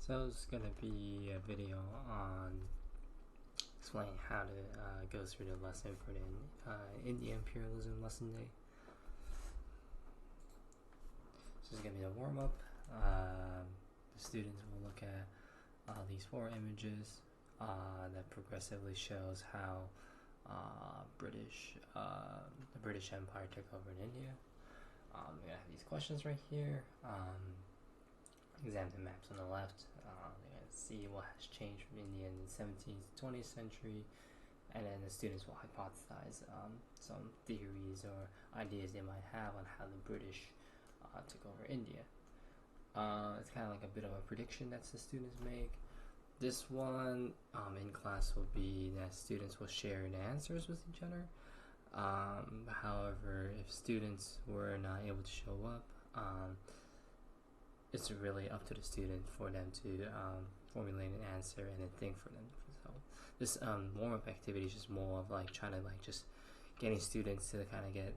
So it's going to be a video on explaining how to go through the lesson for the India Imperialism lesson day. So this is going to be the warm-up. The students will look at these 4 images that progressively shows how the British Empire took over in India. We're going to have these questions right here. Examine the maps on the left. They're going to see what has changed from India in the 17th to 20th century, and then the students will hypothesize some theories or ideas they might have on how the British took over India. It's kind of like a bit of a prediction that the students make. This one in class will be that students will share the answers with each other. However, if students were not able to show up, it's really up to the student for them to formulate an answer and then think for them. So this warm-up activity is just more of like trying to just getting students to kind of get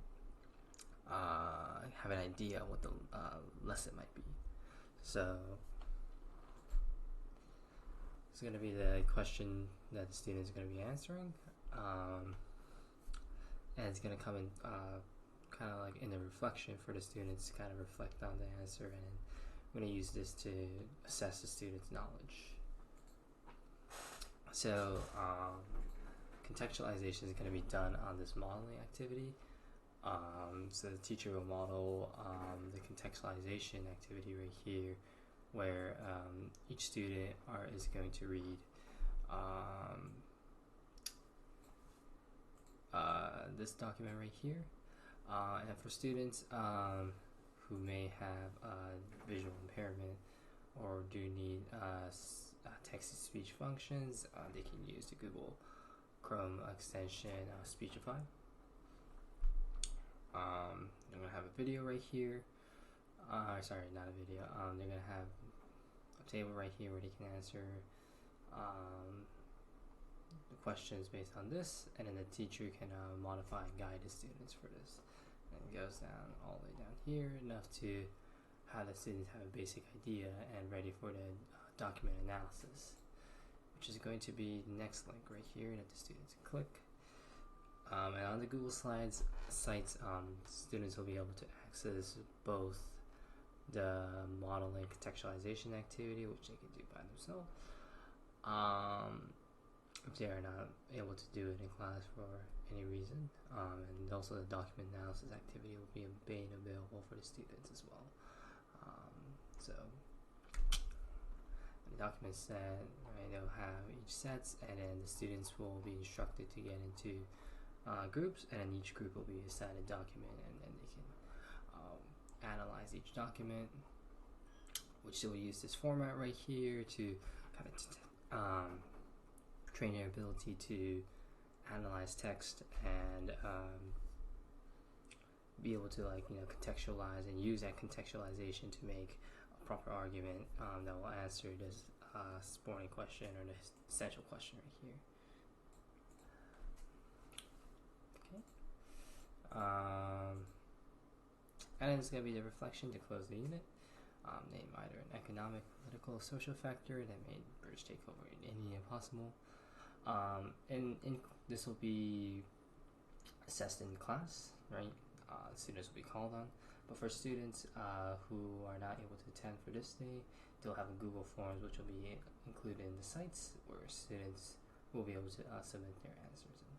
have an idea what the lesson might be. So it's going to be the question that the student is going to be answering, and it's going to come in kind of like in the reflection for the students to kind of reflect on the answer, and I'm going to use this to assess the student's knowledge. So contextualization is going to be done on this modeling activity. So the teacher will model the contextualization activity right here, where each student is going to read this document right here, and for students who may have visual impairment or do need text-to-speech functions, they can use the Google Chrome extension Speechify. I'm going to have a video right here. Sorry, not a video. They're going to have a table right here where they can answer the questions based on this, and then the teacher can modify and guide the students for this. And it goes down all the way down here, enough to have the students have a basic idea and ready for the document analysis, which is going to be the next link right here that the students click. And on the Google Slides sites, students will be able to access both the modeling contextualization activity, which they can do by themselves, if they are not able to do it in class for any reason, and also the document analysis activity will be made available for the students as well. So the document set, right, they'll have each sets, and then the students will be instructed to get into groups, and then each group will be assigned a document, and then they can analyze each document, which they will use this format right here to kind of train their ability to analyze text and be able to contextualize and use that contextualization to make a proper argument that will answer this supporting question or the essential question right here. And then it's going to be the reflection to close the unit. Name either an economic, political, or social factor that made British takeover in India possible. And this will be assessed in class, right? Students will be called on. But for students who are not able to attend for this day, they'll have a Google Forms which will be included in the sites where students will be able to submit their answers in.